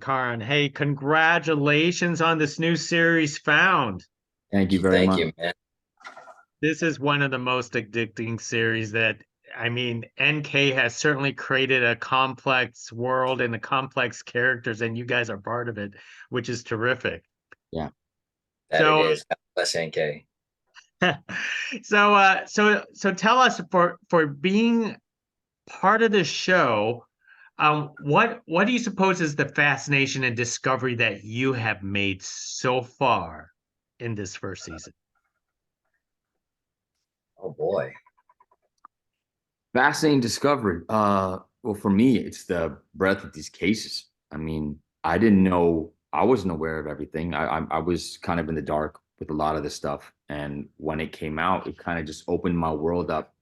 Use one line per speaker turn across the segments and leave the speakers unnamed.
Karan. Hey, congratulations on this new series Found.
Thank you very
Thank
much.
you, man.
This is one of the most addicting series that, I mean, NK has certainly created a complex world and the complex characters, and you guys are part of it, which is terrific.
Yeah.
That it
So,
is. God bless NK.
so tell us for being part of the show, what do you suppose is the fascination and discovery that you have made so far in this first season?
Oh boy.
Fascinating discovery. Well, for me, it's the breadth of these cases. I mean, I didn't know, I wasn't aware of everything. I was kind of in the dark with a lot of this stuff. And when it came out, it kind of just opened my world up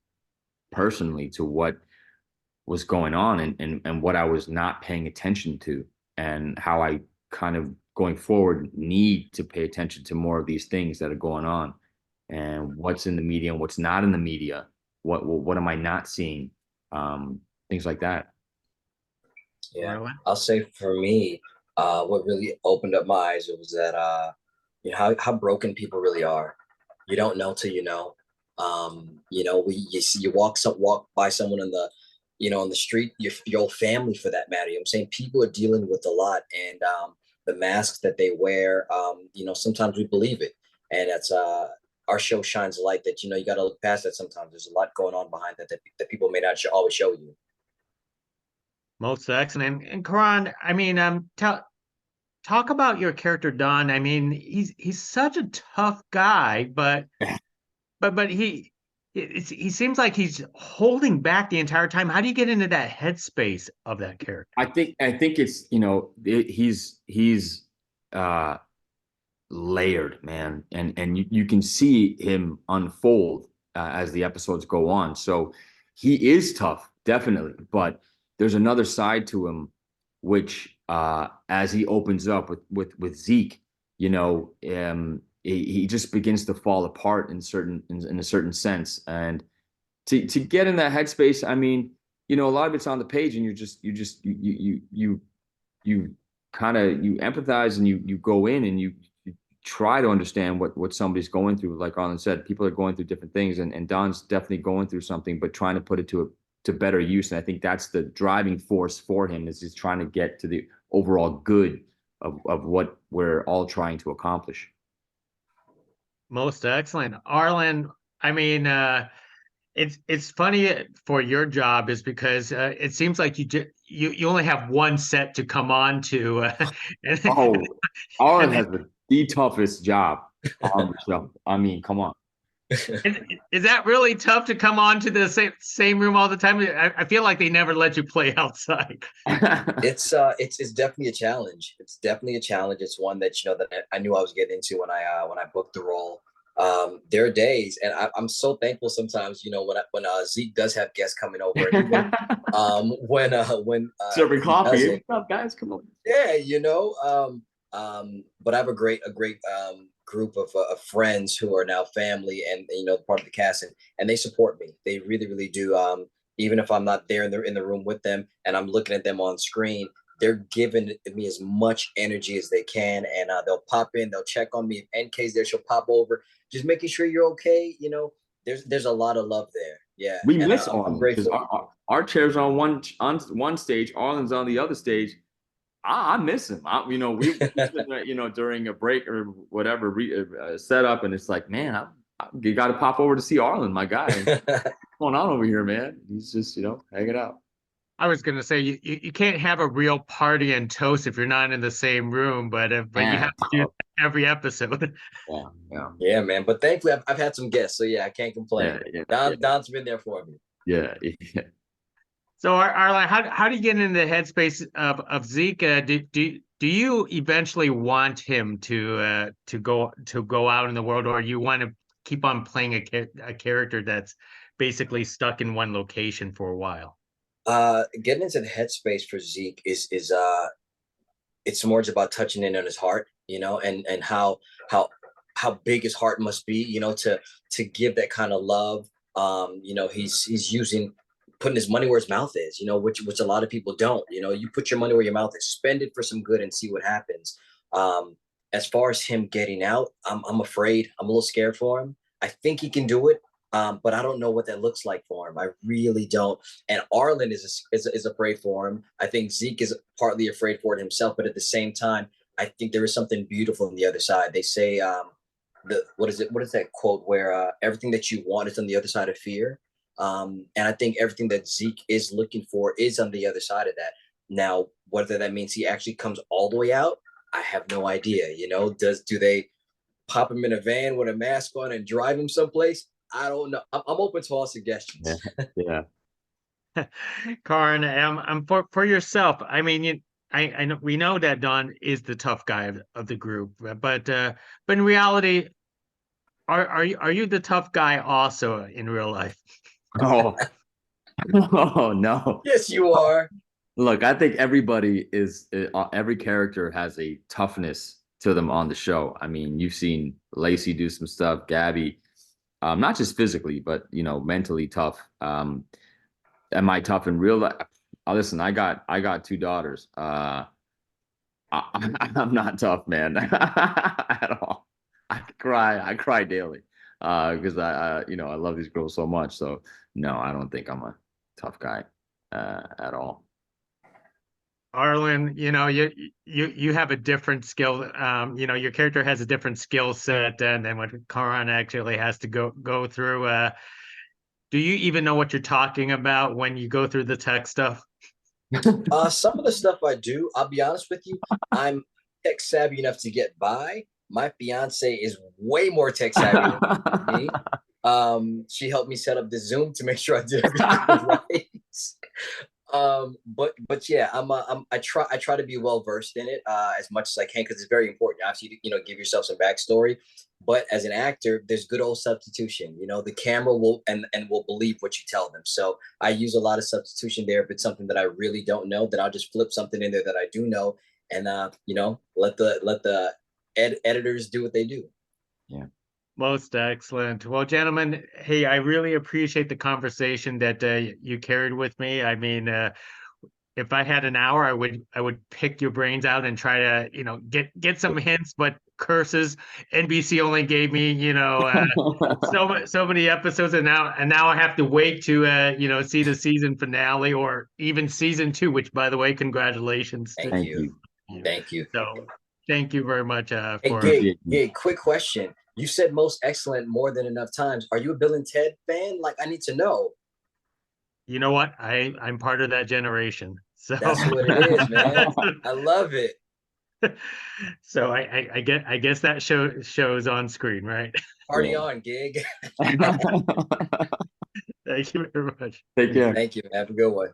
personally to what was going on and what I was not paying attention to, and how I kind of going forward need to pay attention to more of these things that are going on, and what's in the media and what's not in the media. What am I not seeing? Things like that.
Yeah.
Arlen?
I'll say for me, what really opened up my eyes was that how broken people really are. You don't know till you know. We you walk by someone in the on the street, your family for that matter. I'm saying people are dealing with a lot, and the masks that they wear, sometimes we believe it, and that's our show shines a light that you got to look past that. Sometimes there's a lot going on behind that people may not always show you.
Most excellent. And Karan, I mean, talk about your character Don. I mean, he's such a tough guy, but he seems like he's holding back the entire time. How do you get into that headspace of that character?
I think it's he's uh layered, man, and you can see him unfold as the episodes go on. So he is tough, definitely, but there's another side to him, which as he opens up with Zeke, he just begins to fall apart in a certain sense, and to get in that headspace, I mean, a lot of it's on the page, and you kind of you empathize, and you go in, and you try to understand what somebody's going through. Like Arlen said, people are going through different things, and Don's definitely going through something, but trying to put it to better use. And I think that's the driving force for him, is he's trying to get to the overall good of what we're all trying to accomplish.
Most excellent. Arlen, I mean, it's funny for your job is because it seems like you only have one set to come on to. And
Oh, Arlen
and
has the toughest job on the show. I mean, come on.
is that really tough to come on to the same room all the time? I feel like they never let you play outside.
It's definitely a challenge. It's definitely a challenge. It's one that that I knew I was getting into when I booked the role. There are days, and I'm so thankful sometimes. When Zeke does have guests coming over, and even when
Serving
he
coffee. Hey,
doesn't.
what's up, guys? Come on.
Yeah, but I have a great group of friends who are now family, and part of the cast, and they support me. They really, really do. Even if I'm not there in the room with them, and I'm looking at them on screen, they're giving me as much energy as they can, and they'll pop in, they'll check on me. If NK's there, she'll pop over, just making sure you're okay. There's a lot of love there. Yeah,
We
and
miss
I'm
Arlen because
grateful.
our chairs are on one stage, Arlen's on the other stage. I miss him. We've been during a break or whatever set up, and it's like, man, you got to pop over to see Arlen, my guy. What's going on over here, man? He's just hanging out.
I was gonna say you can't have a real party and toast if you're not in the same room, but you have
Man,
to do that every episode.
yeah, yeah,
Yeah, man. But thankfully, I've had some guests, so yeah, I can't
yeah,
complain.
yeah,
Don's been there for me.
yeah, yeah.
So, Arlen, how do you get into the headspace of Zeke? Do you eventually want him to go out in the world, or you want to keep on playing a character that's basically stuck in one location for a while?
Getting into the headspace for Zeke is it's more just about touching in on his heart, and how big his heart must be, to give that kind of love. He's using putting his money where his mouth is, which a lot of people don't. You put your money where your mouth is, spend it for some good and see what happens. As far as him getting out, I'm afraid. I'm a little scared for him. I think he can do it, but I don't know what that looks like for him. I really don't. And Arlen is afraid for him. I think Zeke is partly afraid for it himself, but at the same time, I think there is something beautiful on the other side. They say, what is that quote where everything that you want is on the other side of fear. And I think everything that Zeke is looking for is on the other side of that. Now, whether that means he actually comes all the way out, I have no idea. Do they pop him in a van with a mask on and drive him someplace? I don't know. I'm open to all suggestions.
Yeah.
Karan, for yourself. I mean, I know we know that Don is the tough guy of the group, but in reality, are you the tough guy also in real life?
Oh, oh no.
Yes, you are.
Look, I think everybody every character has a toughness to them on the show. I mean, you've seen Lacey do some stuff, Gabi, not just physically, but mentally tough. Am I tough in real life? Listen, I got 2 daughters. I'm not tough, man, at all. I cry daily because I love these girls so much. So no, I don't think I'm a tough guy at all.
Arlen, you have a different skill. Your character has a different skill set than what Karan actually has to go through. Do you even know what you're talking about when you go through the tech stuff?
Some of the stuff I do, I'll be honest with you, I'm tech savvy enough to get by. My fiance is way more tech savvy than me. She helped me set up the Zoom to make sure I did everything right. But yeah, I try to be well versed in it as much as I can, because it's very important. Obviously, give yourself some backstory. But as an actor, there's good old substitution. The camera will and will believe what you tell them. So I use a lot of substitution there. If it's something that I really don't know, then I'll just flip something in there that I do know, and let the editors do what they do.
Yeah.
Most excellent. Well, gentlemen, hey, I really appreciate the conversation that you carried with me. I mean, if I had an hour, I would pick your brains out and try to, get some hints, but curses. NBC only gave me, so many episodes, and now I have to wait to, see the season finale or even season 2. Which, by the way, congratulations.
Thank you. Thank you.
So, thank you very much
Hey, Gig, quick question. You said most excellent more than enough times. Are you a Bill and Ted fan? Like, I need to know.
You know what? I'm part of that generation. So
that's what it is, man. I love it.
So I guess that shows on screen, right?
Party on, Gig.
Thank you very much.
Take care.
Thank you. Have a good one.